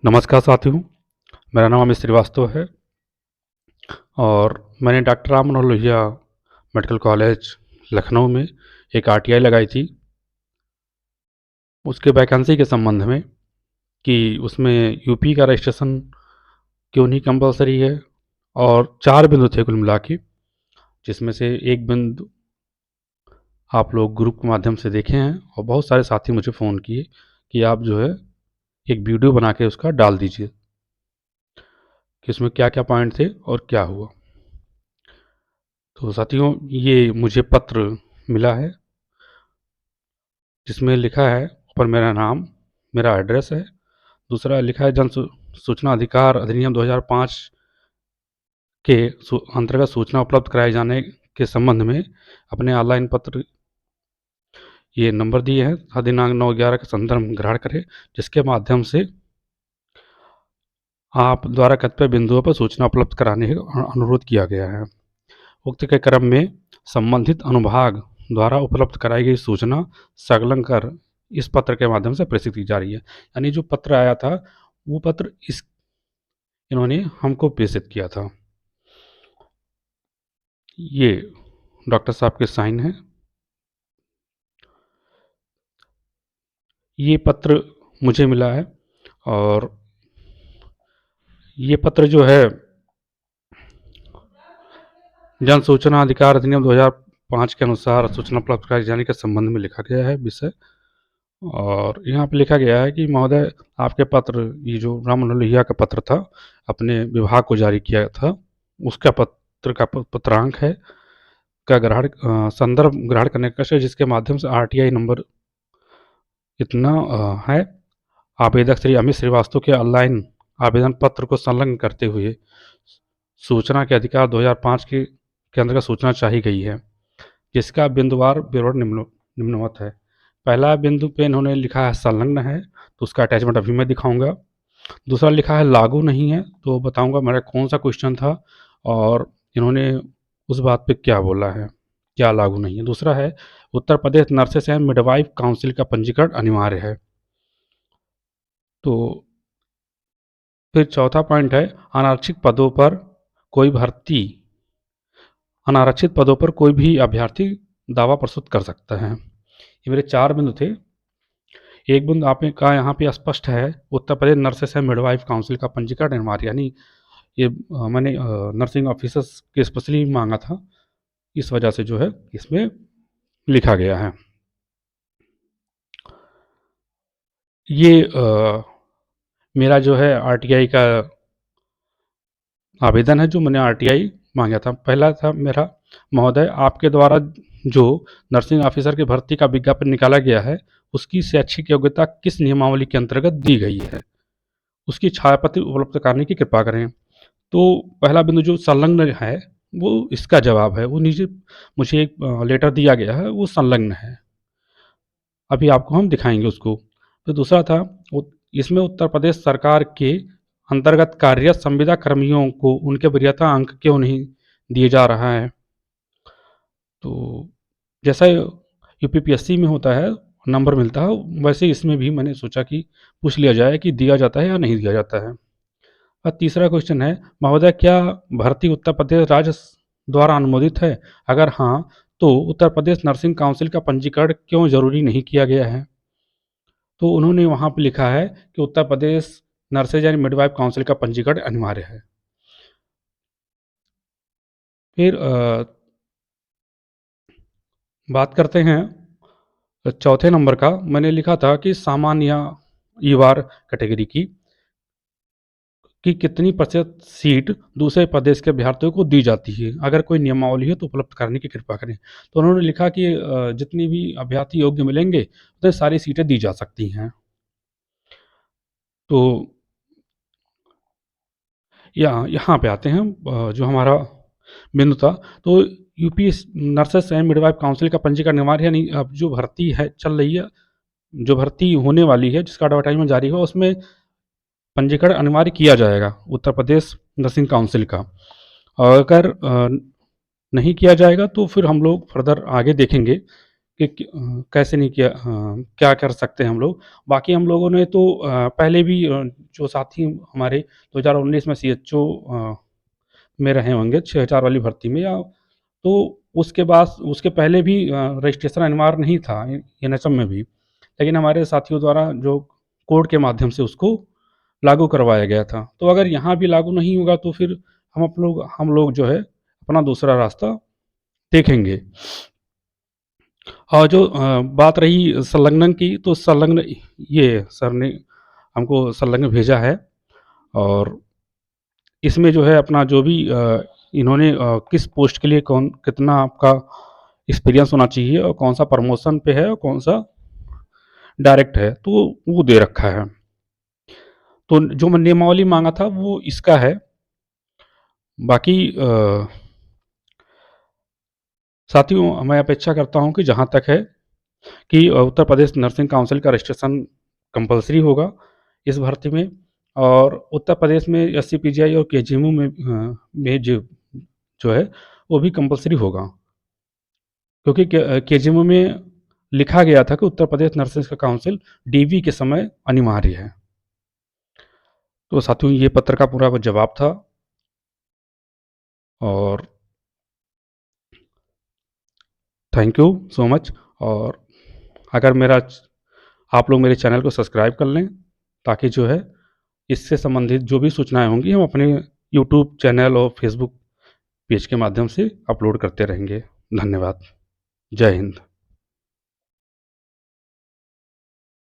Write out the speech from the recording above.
नमस्कार साथियों, मेरा नाम अमित श्रीवास्तव है और मैंने doctor Ram Manohar Lohia medical college Lucknow में एक आरटीआई लगाई थी उसके वैकेंसी के संबंध में कि उसमें यूपी का रजिस्ट्रेशन क्यों नहीं कंपलसरी है। और 4 बिंदु थे कुल मिला के, जिसमें से एक बिंदु आप लोग ग्रुप के माध्यम से देखे हैं और बहुत सारे साथी मुझे फ़ोन किए कि आप जो है एक वीडियो बना के उसका डाल दीजिए कि उसमें क्या क्या पॉइंट थे और क्या हुआ। तो साथियों, ये मुझे पत्र मिला है जिसमें लिखा है ऊपर मेरा नाम, मेरा एड्रेस है। दूसरा लिखा है सूचना अधिकार अधिनियम 2005 के अंतर्गत सूचना उपलब्ध कराए जाने के संबंध में अपने ऑनलाइन पत्र, ये नंबर दिए हैं, दिनांक 9/11 का संदर्भ ग्रहण करें, जिसके माध्यम से आप द्वारा कतिपय बिंदुओं पर सूचना उपलब्ध कराने का अनुरोध किया गया है। उक्त के क्रम में संबंधित अनुभाग द्वारा उपलब्ध कराई गई सूचना संकलन कर इस पत्र के माध्यम से प्रेषित की जा रही है। यानी जो पत्र आया था वो पत्र इन्होंने हमको प्रेषित किया था। ये डॉक्टर साहब के साइन हैं। ये पत्र मुझे मिला है और ये पत्र जो है जन सूचना अधिकार अधिनियम 2005 के अनुसार सूचना उपलब्ध कराए जाने के संबंध में लिखा गया है विषय। और यहाँ पे लिखा गया है कि महोदय, आपके पत्र, ये जो राम मनोहर लोहिया का पत्र था, अपने विभाग को जारी किया था, उसका पत्र का पत्रांक है का संदर्भ ग्रहण करने का है, जिसके माध्यम से आरटीआई नंबर इतना है। आवेदक श्री अमित श्रीवास्तव के ऑनलाइन आवेदन पत्र को संलग्न करते हुए सूचना के अधिकार 2005 के अंतर्गत सूचना चाही गई है, जिसका बिंदुवार विवरण निम्नवत है। पहला बिंदु पे इन्होंने लिखा है संलग्न है, तो उसका अटैचमेंट अभी मैं दिखाऊंगा। दूसरा लिखा है लागू नहीं है, तो बताऊंगा मेरा कौन सा क्वेश्चन था और इन्होंने उस बात पे क्या बोला है, क्या लागू नहीं है। दूसरा है Uttar Pradesh nurses and midwife council का पंजीकरण अनिवार्य है। तो फिर चौथा पॉइंट है अनारक्षित पदों पर कोई भी अभ्यर्थी दावा प्रस्तुत कर सकता है। ये मेरे 4 बिंदु थे। एक बिंदु आपने कहा यहाँ पे स्पष्ट है, Uttar Pradesh nurses and midwife council का पंजीकरण अनिवार्य, यानी ये मैंने नर्सिंग ऑफिसर्स के स्पेशली मांगा था, इस वजह से जो है इसमें लिखा गया है। ये मेरा जो है आरटीआई का आवेदन है, जो मैंने आरटीआई मांगा था। पहला था मेरा, महोदय, आपके द्वारा जो नर्सिंग ऑफिसर की भर्ती का विज्ञापन निकाला गया है, उसकी शैक्षिक योग्यता किस नियमावली के अंतर्गत दी गई है, उसकी छायाप्रति उपलब्ध कराने की कृपा करें। तो पहला बिंदु जो संलग्न है वो इसका जवाब है, वो नीचे मुझे एक लेटर दिया गया है, वो संलग्न है, अभी आपको हम दिखाएंगे उसको। तो दूसरा था इसमें उत्तर प्रदेश सरकार के अंतर्गत कार्यरत संविदा कर्मियों को उनके वरीयता अंक क्यों नहीं दिए जा रहा है। तो जैसा यूपीपीएससी में होता है, नंबर मिलता है, वैसे इसमें भी मैंने सोचा कि पूछ लिया जाए कि दिया जाता है या नहीं दिया जाता है। और तीसरा क्वेश्चन है, महोदय, क्या भर्ती उत्तर प्रदेश राज्य द्वारा अनुमोदित है? अगर हाँ, तो उत्तर प्रदेश नर्सिंग काउंसिल का पंजीकरण क्यों जरूरी नहीं किया गया है? तो उन्होंने वहाँ पे लिखा है कि Uttar Pradesh nurses and midwife council का पंजीकरण अनिवार्य है। फिर बात करते हैं चौथे नंबर का। मैंने लिखा था कि सामान्य ईवार कैटेगरी की कितनी प्रतिशत सीट दूसरे प्रदेश के अभ्यर्थियों को दी जाती है, अगर कोई नियमावली हो तो उपलब्ध कराने की कृपा करें। तो उन्होंने लिखा कि जितनी भी अभ्यर्थी योग्य मिलेंगे उतनी सारी सीटें दी जा सकती हैं। तो यहाँ पे आते हैं, जो हमारा बिंदु था, तो UP nurses and midwife council का पंजीकरण अनिवार्य है। नहीं, अब जो भर्ती है चल रही है, जो भर्ती होने वाली है, जिसका एडवर्टाइजमेंट जारी हुआ, उसमें पंजीकरण अनिवार्य किया जाएगा उत्तर प्रदेश नर्सिंग काउंसिल का। और अगर नहीं किया जाएगा तो फिर हम लोग फर्दर आगे देखेंगे कैसे नहीं किया, क्या कर सकते हैं हम लोग। बाकी हम लोगों ने तो पहले भी जो साथी हमारे 2019 में सीएचओ में रहे होंगे 6,000 वाली भर्ती में, या तो उसके पहले भी रजिस्ट्रेशन अनिवार्य नहीं था एनएचएम में भी। लेकिन हमारे साथियों द्वारा जो कोड के माध्यम से उसको लागू करवाया गया था। तो अगर यहाँ भी लागू नहीं होगा तो फिर हम लोग जो है अपना दूसरा रास्ता देखेंगे। और जो बात रही संलग्न की, तो संलग्न ये सर ने हमको संलग्न भेजा है, और इसमें जो है अपना जो भी इन्होंने किस पोस्ट के लिए कौन कितना आपका एक्सपीरियंस होना चाहिए, और कौन सा प्रमोशन पे है और कौन सा डायरेक्ट है, तो वो दे रखा है। तो जो मैं नियमावली मांगा था वो इसका है। बाकी साथियों, मैं अपेक्षा करता हूँ कि जहाँ तक है कि उत्तर प्रदेश नर्सिंग काउंसिल का रजिस्ट्रेशन कंपलसरी होगा इस भर्ती में, और उत्तर प्रदेश में एससीपीजीआई और केजीएमयू में जो है वो भी कंपलसरी होगा, क्योंकि केजीएमयू में लिखा गया था कि उत्तर प्रदेश नर्सिंग का काउंसिल डीवी के समय अनिवार्य है। तो साथियों, ये पत्र का पूरा जवाब था, और थैंक यू सो मच। और अगर आप लोग मेरे चैनल को सब्सक्राइब कर लें, ताकि जो है इससे संबंधित जो भी सूचनाएं होंगी हम अपने यूट्यूब चैनल और फेसबुक पेज के माध्यम से अपलोड करते रहेंगे। धन्यवाद। जय हिंद।